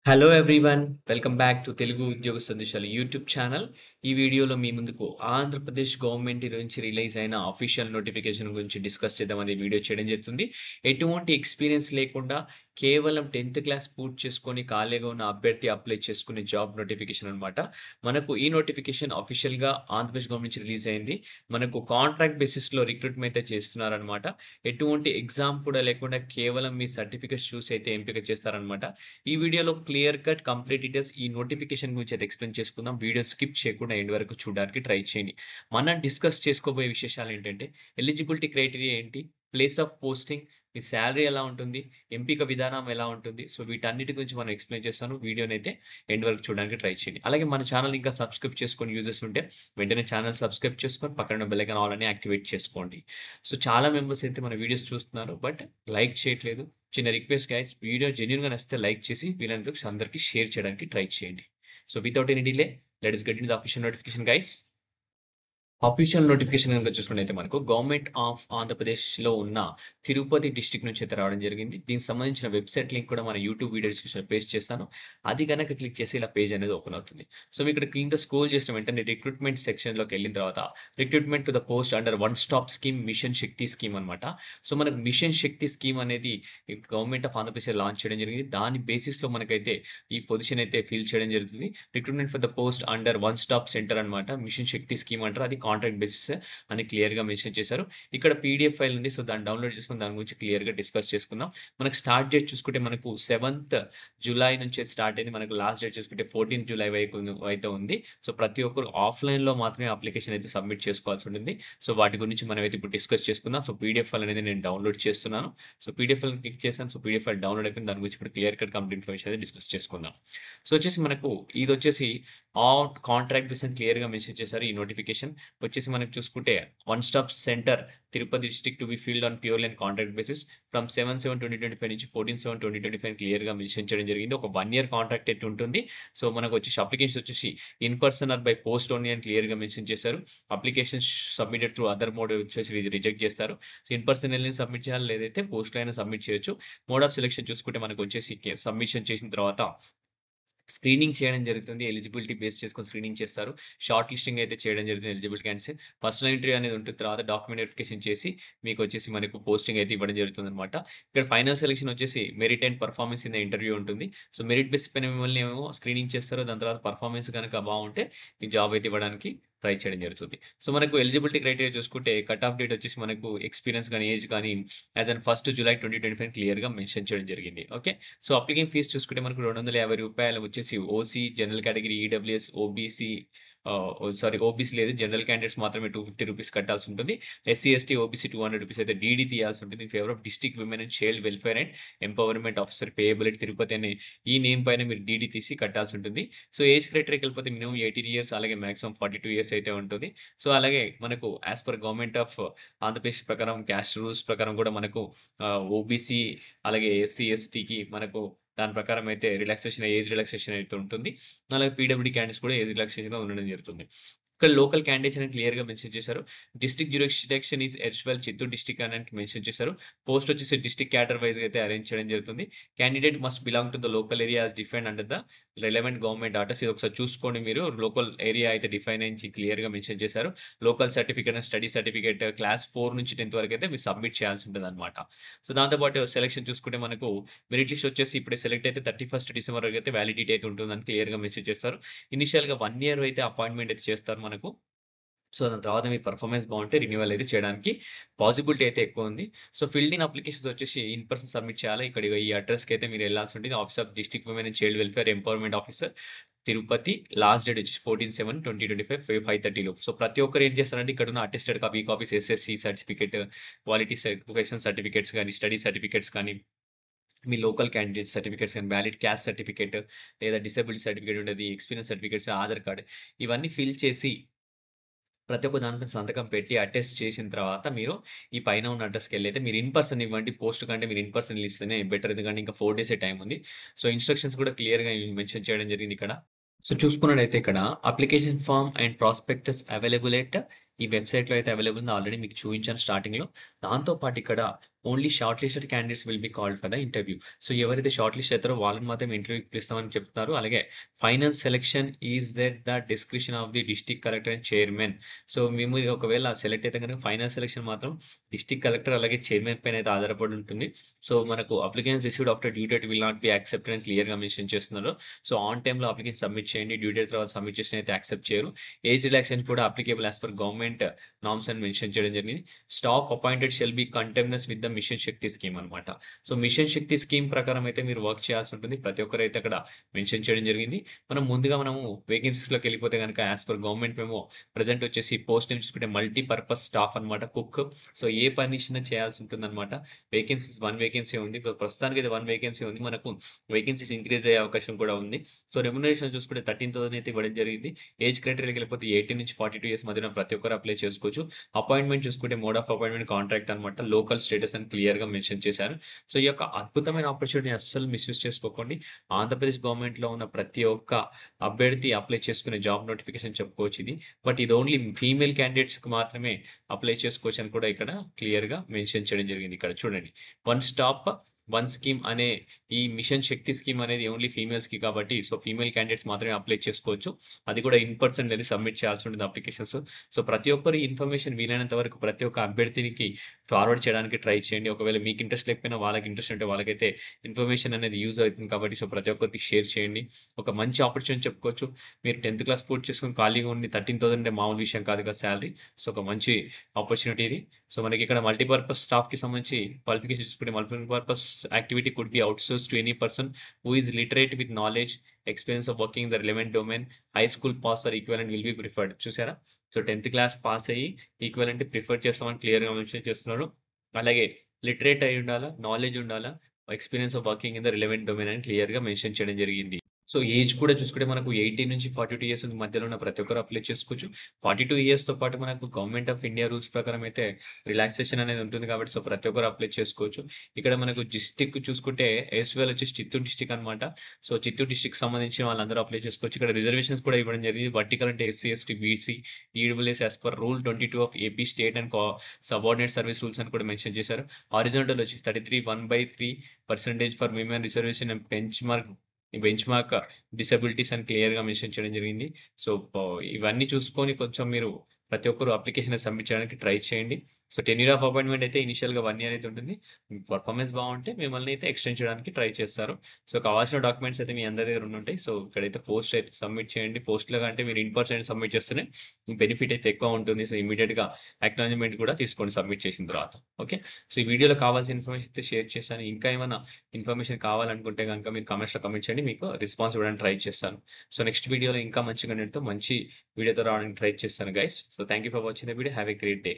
Hello everyone welcome back to Telugu ఉద్యోగ సందేశాలు YouTube channel. ఈ వీడియోలో మీ ముందుకు ఆంధ్రప్రదేశ్ గవర్నమెంట్ నుంచి రిలీజ్ అయిన అఫీషియల్ నోటిఫికేషన్ గురించి డిస్కస్ చేద్దామని వీడియో చేయడం జరుగుతుంది. ఎటువంటి ఎక్స్పీరియన్స్ లేకుండా కేవలం 10th క్లాస్ పూర్తి చేసుకొని ఖాళీగా ఉన్న అభ్యర్థి అప్లై చేసుకునే జాబ్ నోటిఫికేషన్ అనమాట. మనకు ఈ నోటిఫికేషన్ అఫీషియల్గా ఆంధ్రప్రదేశ్ గవర్నమెంట్ నుంచి రిలీజ్ అయింది. మనకు కాంట్రాక్ట్ బేసిస్లో రిక్రూట్మెంట్ అయితే చేస్తున్నారనమాట. ఎటువంటి ఎగ్జామ్ కూడా లేకుండా కేవలం మీ సర్టిఫికేట్స్ చూసి అయితే ఎంపిక చేస్తారనమాట. ఈ వీడియోలో క్లియర్ కట్ కంప్లీట్ డీటెయిల్స్ ఈ నోటిఫికేషన్ గురించి అయితే ఎక్స్ప్లెయిన్ చేసుకుందాం. వీడియో స్కిప్ చేయకుండా ఎండ్ వరకు చూడడానికి ట్రై చేయండి. మనం డిస్కస్ చేసుకోబోయే విశేషాలు ఏంటంటే ఎలిజిబిలిటీ క్రైటీరియా ఏంటి, place of posting, me salary ఎలా ఉంటుంది, ఎంపిక విధానం ఎలా ఉంటుంది. సో వీటన్నిటి గురించి మనం ఎక్స్ప్లెయిన్ చేస్తాను. వీడియోని అయితే ఎండ్ వరకు చూడడానికి ట్రై చేయండి. అలాగే మన ఛానల్ ఇంకా సబ్స్క్రైబ్ చేసుకొని యూజర్స్ ఉంటే వెంటనే ఛానల్ సబ్స్క్రైబ్ చేసుకొని పక్కన బెల్ ఐకాన్ ఆల్ అని యాక్టివేట్ చేసుకోండి. సో చాలా మెంబర్స్ అయితే మన వీడియోస్ చూస్తున్నారు బట్ లైక్ చేయట్లేదు. చిన్న రిక్వెస్ట్ గైస్, వీడియో జెన్యూన్గా నచ్చితే లైక్ చేసి వీళ్ళందరూ అందరికీ షేర్ చేయడానికి ట్రై చేయండి. So without any delay let's get in the official notification guys. Official notification కనుక చూసుకున్నైతే మనకు గవర్నమెంట్ ఆఫ్ ఆంధ్రప్రదేశ్లో ఉన్న తిరుపతి డిస్ట్రిక్ట్ నుంచి అయితే రావడం జరిగింది. దీనికి సంబంధించిన వెబ్సైట్ లింక్ కూడా మన యూట్యూబ్ వీడియో డిస్క్రిప్షన్లో పేస్ట్ చేస్తాను. అది కనుక క్లిక్ చేసి ఇలా పేజ్ అనేది ఓపెన్ అవుతుంది. సో మీకు ఇక్కడ కింద స్క్రోల్ చేసిన వెంటనే రిక్రూట్మెంట్ సెక్షన్లోకి వెళ్ళిన తర్వాత recruitment to the post under one stop scheme mission Shakti scheme అనమాట. సో మనకు మిషన్ శక్తి స్కీమ్ అనేది గవర్నమెంట్ ఆఫ్ ఆంధ్రప్రదేశ్ లాంచ్ చేయడం జరిగింది. దాని బేసిస్లో మనకైతే ఈ పొజిషన్ అయితే ఫిల్ చేయడం జరుగుతుంది. Recruitment for the post under one stop centre అనమాట. మిషన్ శక్తి స్కీమ్ అంటారు. అది కాంట్రాక్ట్ బేసిస్ అని క్లియర్గా మెన్షన్ చేశారు. ఇక్కడ పీడిఎఫ్ ఫైల్ ఉంది. సో దాన్ని డౌన్లోడ్ చేసుకుని దాని గురించి క్లియర్గా డిస్కస్ చేసుకుందాం. మనకు స్టార్ట్ డేట్ చూసుకుంటే మనకు 7th జూలై నుంచి స్టార్ట్ అయింది. మనకు లాస్ట్ డేట్ చూసుకుంటే 14th జూలై వరకు అయితే ఉంది. సో ప్రతి ఒక్కరు ఆఫ్లైన్లో మాత్రమే అప్లికేషన్ అయితే సబ్మిట్ చేసుకోవాల్సి ఉంటుంది. సో వాటి గురించి మనం అయితే ఇప్పుడు డిస్కస్ చేసుకుందాం. సో పీడిఎఫ్ ఫైల్ అనేది నేను డౌన్లోడ్ చేస్తున్నాను. సో పీడిఎఫ్ ఫైల్ క్లిక్ చేశాను. సో పీడిఎఫ్ ఫైల్ డౌన్లోడ్ అయిపోయింది. దాని గురించి ఇప్పుడు క్లియర్ కట్ కంప్లీట్ ఇన్ఫర్మేషన్ అయితే డిస్కస్ చేసుకుందాం. సో వచ్చేసి మనకు ఇది వచ్చేసి కాంట్రాక్ట్ బేస్ అని క్లియర్గా మెన్షన్ చేశారు. ఈ నోటిఫికేషన్ వచ్చేసి మనకు చూసుకుంటే one stop centre Tirupati district to be field on purely and contract basis from 7/7/2025 నుంచి 14/7/2025 క్లియర్గా మెన్షన్ చేయడం జరిగింది. ఒక 1 year కాంట్రాక్ట్ ఎట్ ఉంటుంది. సో మనకు వచ్చేసి అప్లికేషన్స్ వచ్చేసి in person are by post only అని క్లియర్గా మెన్షన్ చేశారు. Applications submitted through other mode వచ్చేసి రిజెక్ట్ చేస్తారు. సో ఇన్ పర్సన్ వెళ్ళి సబ్మిట్ చేయాలి, లేదైతే పోస్ట్లో అయినా సబ్మిట్ చేయొచ్చు. మోడ్ ఆఫ్ సెలెక్షన్ చూసుకుంటే మనకు వచ్చేసి సబ్మిషన్ చేసిన తర్వాత స్క్రీనింగ్ చేయడం జరుగుతుంది. ఎలిజిబిలిటీ బేస్ చేసుకొని స్క్రీనింగ్ చేస్తారు. షార్ట్ లిస్టింగ్ అయితే చేయడం జరుగుతుంది ఎలిజిబిలిటీ క్యాండిడేట్స్. పర్సనల్ ఇంటర్వ్యూ అనేది ఉంటుంది. తర్వాత డాక్యుమెంట్ వెరిఫికేషన్ చేసి మీకు వచ్చేసి మనకు పోస్టింగ్ అయితే ఇవ్వడం జరుగుతుంది అనమాట. ఇక్కడ ఫైనల్ సెలెక్షన్ వచ్చేసి merit and performance in the interview ఉంటుంది. సో మెరిట్ బేస్ పైన మిమ్మల్ని ఏమో స్క్రీనింగ్ చేస్తారు. దాని తర్వాత పర్ఫార్మెన్స్ కనుక బాగుంటే ఈ జాబ్ అయితే ఇవ్వడానికి ట్రై చేయడం జరుగుతుంది. సో మనకు ఎలిజిబిలిటీ క్రైటీరియా చూసుకుంటే కట్ ఆఫ్ డేట్ వచ్చేసి మనకు ఎక్స్పీరియన్స్ కానీ ఏజ్ కానీ యాజ్ అన్ 1st జూలై 2025 క్లియర్గా మెన్షన్ చేయడం జరిగింది. ఓకే. సో అప్లికేషన్ ఫీజు చూసుకుంటే మనకు ₹250 వచ్చేసి OC, general category, EWS, OBC OBC లేదు, జనరల్ క్యాండిడేట్స్ మాత్రమే ₹250 కట్టాల్సి ఉంటుంది. ఎస్సీ, ఎస్టీ, ఓబీసీ ₹200 అయితే డీడీ తీయాల్సి ఉంటుంది. In favour of district women and child welfare and empowerment officer payable Tirupati అనే ఈ నేమ్ పైన మీరు డీడీ తీసి కట్టాల్సి ఉంటుంది. సో ఏజ్ క్రైటీరియాకి వెళ్ళిపోతే మినిమం 18 years అలాగే మాక్సిమం 42 years అయితే ఉంటుంది. సో అలాగే మనకు as per government of Andhra Pradesh ప్రకారం క్యాస్ట్ రూల్స్ ప్రకారం కూడా మనకు ఓబీసీ అలాగే ఎస్సీ, ఎస్టీకి మనకు దాని ప్రకారం అయితే ఏజ్ రిలాక్సేషన్ అయితే ఉంటుంది. అలాగే పీడబ్ల్యూడీ క్యాండిడేట్స్ కూడా ఏజ్ రిలాక్సేషన్గా ఉండడం జరుగుతుంది. ఇక్కడ లోకల్ క్యాండిడేట్స్ అని క్లియర్గా మెన్షన్ చేశారు. డిస్ట్రిక్ట్ జ్యూరిస్డిక్షన్ ఈస్ ఎర్చువల్ చిత్తూరు డిస్ట్రిక్ట్ అని మెన్షన్ చేశారు. పోస్ట్ వచ్చేసి డిస్ట్రిక్ట్ క్యాడర్ వైజ్గా అయితే అరేంజ్ చేయడం జరుగుతుంది. Candidate must belong to the local area as define under the relevant government orders. ఇది ఒకసారి చూసుకోండి మీరు. లోకల్ ఏరియా అయితే డిఫైన్ అయ్యి క్లియర్గా మెన్షన్ చేశారు. Local certificate and study certificate class 4 నుంచి 10th వరకు అయితే మీరు సబ్మిట్ చేయాల్సి ఉంటుంది అనమాట. సో దాంతోపాటు సెలెక్షన్ చూసుకుంటే మనకు మెరిట్ లిస్ట్ వచ్చేసి ఇప్పుడే సెలెక్ట్ అయితే 31st డిసెంబర్ వరకు అయితే వ్యాలిడిటీ అయితే ఉంటుందని క్లియర్గా మెసేజ్ చేస్తారు. ఇనిషియల్గా 1 year అయితే అపాయింట్మెంట్ అయితే చేస్తారు మనకు. సో దాని తర్వాత మీ పర్ఫార్మెన్స్ బాగుంటే రిన్యూవల్ అయితే చేయడానికి పాసిబిలిటీ అయితే ఎక్కువ ఉంది. సో ఫిల్డ్ ఇన్ అప్లికేషన్స్ వచ్చేసి ఇన్ పర్సన్ సబ్మిట్ చేయాలి. ఇక్కడ ఈ అడ్రస్కి అయితే మీరు వెళ్ళాల్సి ఉంటుంది. Office of district women and child welfare empowerment officer Tirupati. Last date వచ్చి 14/7/2025 5:30 లోపు. సో ప్రతి ఒక్కరు ఏం చేస్తారంటే ఇక్కడ ఉన్న attested copies, SSC certificate, quality education certificates కానీ, స్టడీ సర్టిఫికేట్స్ కానీ, మీ లోకల్ క్యాండిడేట్ సర్టిఫికేట్స్ కానీ, వ్యాలిడ్ క్యాస్ట్ సర్టిఫికేట్ లేదా డిసేబిలిటీ సర్టిఫికేట్ ఉంటుంది, ఎక్స్పీరియన్స్ సర్టిఫికేట్స్, ఆధార్ కార్డ్ ఇవన్నీ ఫిల్ చేసి ప్రతి ఒక్క దానిపై సంతకం పెట్టి అటెస్ట్ చేసిన తర్వాత మీరు ఈ పైన ఉన్న అడ్రస్కి వెళ్ళైతే మీరు ఇన్ పర్సన్ ఇవ్వండి. పోస్ట్ కంటే మీరు ఇన్ పర్సన్ ఇస్తేనే బెటర్, ఎందుకంటే ఇంకా 4 days టైం ఉంది. సో ఇన్స్ట్రక్షన్స్ కూడా క్లియర్గా మెన్షన్ చేయడం జరిగింది ఇక్కడ. సో చూసుకున్నట్టయితే ఇక్కడ application form and prospectus available at ఈ వెబ్సైట్‌లో అయితే అవైలబుల్ ఉంది. ఆల్రెడీ మీకు చూపించాను స్టార్టింగ్‌లో. దాంతో పాటు ఇక్కడ only short listed candidates will be called for the interview. So ఎవరైతే షార్ట్ లిస్ట్ అవుతారో వాళ్ళని మాత్రం ఇంటర్వ్యూకి పిలుస్తామని చెప్తున్నారు. అలాగే final selection is that the description of the district collector and chairman. So మేము ఒకవేళ సెలెక్ట్ అయితే కనుక ఫైనల్ సెలక్షన్ మాత్రం డిస్ట్రిక్ట్ కలెక్టర్ అలాగే చైర్మన్ పైన అయితే ఆధారపడి ఉంటుంది. సో మనకు application received after due date will not be accepted అని క్లియర్‌గా మెన్షన్ చేస్తున్నారు. సో ఆన్ టైమ్‌లో అప్లికేషన్ సబ్మిట్ చేయండి. డ్యూ డేట్ తర్వాత సబ్మిట్ చేసిన అయితే యాక్సెప్ట్ చేయరు. ఏజ్ రిలాక్సేషన్ కూడా applicable as per government norms అని మెన్షన్ చేయడం జరిగింది. Staff appointed shall be continues with the mission Shakti scheme అనమాట. సో మిషన్ శక్తి స్కీమ్ ప్రకారం అయితే మీరు వర్క్ చేయాల్సి ఉంటుంది. ప్రతి ఒక్కరైతే అక్కడ మెన్షన్ చేయడం జరిగింది. మనము వేకెన్సీస్‌లోకి వెళ్ళిపోతే గనుక as per government memo present వచ్చేసి పోస్ట్ నేమ్ చూసుకుంటే మల్టీపర్పస్ స్టాఫ్ అనమాట. కుక్. సో ఏ పని ఇచ్చినా చేయాల్సి ఉంటుందన్నమాట. వేకెన్సీస్ 1 వేకెన్సీ ఉంది. ఇప్పుడు ప్రస్తుతానికి అయితే 1 వేకెన్సీ ఉంది. మనకు వేకెన్సీస్ ఇంక్రీజ్ అయ్యే అవకాశం కూడా ఉంది. సో రెమ్యునరేషన్ చూసుకుంటే 13,000 అయితే ఇవ్వడం జరిగింది. ఏజ్ క్రైటీరియాకి వెళ్ళిపోతే 18-42 ఇయర్స్ మధ్యన ప్రతి ఒక్కరు అప్లై చేసుకోవచ్చు. అపాయింట్మెంట్ చూసుకుంటే మోడ్ ఆఫ్ అపాయింట్మెంట్ కాంట్రాక్ట్ అనమాట. లోకల్ స్టేటస్ అని క్లియర్‌గా మెన్షన్ చేశారు. సో ఈ యొక్క అద్భుతమైన ఆపర్చునిటీని అస్సలు మిస్‌యూజ్ చేసుకోకండి. ఆంధ్రప్రదేశ్ గవర్నమెంట్‌లో ఉన్న ప్రతి ఒక్క అభ్యర్థి అప్లై చేసుకునే జాబ్ నోటిఫికేషన్ చెప్పుకోవచ్చు ఇది. బట్ ఇది ఓన్లీ ఫీమేల్ క్యాండిడేట్స్‌కి మాత్రమే అప్లై చేసుకోవచ్చు అని కూడా ఇక్కడ క్లియర్‌గా మెన్షన్ చేయడం జరిగింది. ఇక్కడ చూడండి. వన్ స్టాప్ వన్ స్కీమ్ అనే ఈ మిషన్ శక్తి స్కీమ్ అనేది ఓన్లీ ఫీమేల్స్‌కి కాబట్టి సో ఫీమేల్ క్యాండిడేట్స్ మాత్రమే అప్లై చేసుకోవచ్చు. అది కూడా ఇన్ పర్సన్ వెళ్లి సబ్మిట్ చేయాల్సి ఉంటుంది అప్లికేషన్స్. సో ప్రతి ఒక్కరు ఇన్ఫర్మేషన్ వీలైనంత వరకు ప్రతి ఒక్క అభ్యర్థినికి ఫార్వర్డ్ చేయడానికి ట్రై చేయండి. ఒకవేళ మీకు ఇంట్రెస్ట్ లేకపోయినా వాళ్ళకి ఇంట్రెస్ట్ ఉంటే వాళ్ళకైతే ఇన్ఫర్మేషన్ అనేది యూజ్ అవుతుంది కాబట్టి సో ప్రతి ఒక్కరికి షేర్ చేయండి. ఒక మంచి ఆపర్చునిటీ చెప్పుకోవచ్చు. మీరు 10th క్లాస్ పూర్తి చేసుకొని ఖాళీగా ఉండి 13,000 అంటే మామూలు విషయం కాదు కదా సాలరీ. సో ఒక మంచి ఆపర్చునిటీ ఇది. సో మనకి ఇక్కడ మల్టీపర్పస్ స్టాఫ్‌కి సంబంధించి క్వాలిఫికేషన్ చూసుకుంటే multipurpose activity could be outsource to any person who is literate with knowledge, experience of working in the relevant domain. High school pass or equivalent will be preferred. చూసారా? So 10th class pass అయ్యి equivalent prefer చేస్తామని క్లియర్‌గా mention చేస్తున్నారు. అలాగే literate అయ్యి ఉండాలా, knowledge ఉండాలా, experience of working in the relevant domain అని క్లియర్‌గా మెన్షన్ చేయడం జరిగింది. సో ఏజ్ కూడా చూసుకుంటే మనకు 18-42 ఇయర్స్ మధ్యలో ఉన్న ప్రతి ఒక్కరు అప్లై చేసుకోవచ్చు. 42 ఇయర్స్‌తో పాటు మనకు గవర్నమెంట్ ఆఫ్ ఇండియా రూల్స్ ప్రకారం అయితే రిలాక్సేషన్ అనేది ఉంటుంది కాబట్టి సో ప్రతి ఒక్కరు అప్లై చేసుకోవచ్చు. ఇక్కడ మనకు డిస్ట్రిక్ట్ చూసుకుంటే ఎస్‌వెల్ వచ్చేసి చిత్తూరు డిస్ట్రిక్ట్ అనమాట. సో చిత్తూరు డిస్ట్రిక్ట్‌కి సంబంధించిన వాళ్ళందరూ అప్లై చేసుకోవచ్చు. ఇక్కడ రిజర్వేషన్స్ కూడా ఇవ్వడం జరిగింది. వర్టికల్ అంటే SC, ST, BC, EWS as per rule 22 of AP state and subordinate service rules అని కూడా మెన్షన్ చేశారు. హారిజాంటల్ వచ్చేసి 33 1/3% for women reservation and benchmark disabilities అని క్లియర్‌గా మెన్షన్ చేయడం జరిగింది. సో, ఇవన్నీ చూసుకొని కొంచెం మీరు ప్రతి ఒక్కరు అప్లికేషన్ సబ్మిట్ చేయడానికి ట్రై చేయండి. సో, టెన్యూర్ ఆఫ్ అపాయింట్మెంట్ అయితే ఇనిషియల్‌గా 1 ఇయర్ అయితే ఉంటుంది. పర్ఫార్మెన్స్ బాగుంటే మిమ్మల్ని అయితే ఎక్స్‌టెండ్ చేయడానికి ట్రై చేస్తారు. సో, కావాల్సిన డాక్యుమెంట్స్ అయితే మీ అందరి దగ్గర ఉండుంటాయి. సో, ఇక్కడైతే పోస్ట్ అయితే సబ్మిట్ చేయండి. పోస్ట్‌లో అంటే మీరు ఇన్ పర్సన్ సబ్మిట్ చేస్తేనే బెనిఫిట్ అయితే ఎక్కువ ఉంటుంది. సో, ఇమ్మీడియేట్‌గా అక్నాలెడ్జ్‌మెంట్ కూడా తీసుకోండి సబ్మిట్ చేసిన తర్వాత. ఓకే. సో, ఈ వీడియోలో కావాల్సిన ఇన్ఫర్మేషన్ అయితే షేర్ చేశాను. ఇంకా ఏమైనా ఇన్ఫర్మేషన్ కావాలనుకుంటే గనుక మీరు కామెంట్స్‌లో కామెంట్ చేయండి. మీకు రెస్పాన్స్ ఇవ్వడానికి ట్రై చేస్తాను. సో, నెక్స్ట్ వీడియోలో ఇంకా మంచి కంటెంట్‌తో మంచి వీడియోతో రావడానికి ట్రై చేస్తాను guys. So, thank you for watching the video. Have a great day.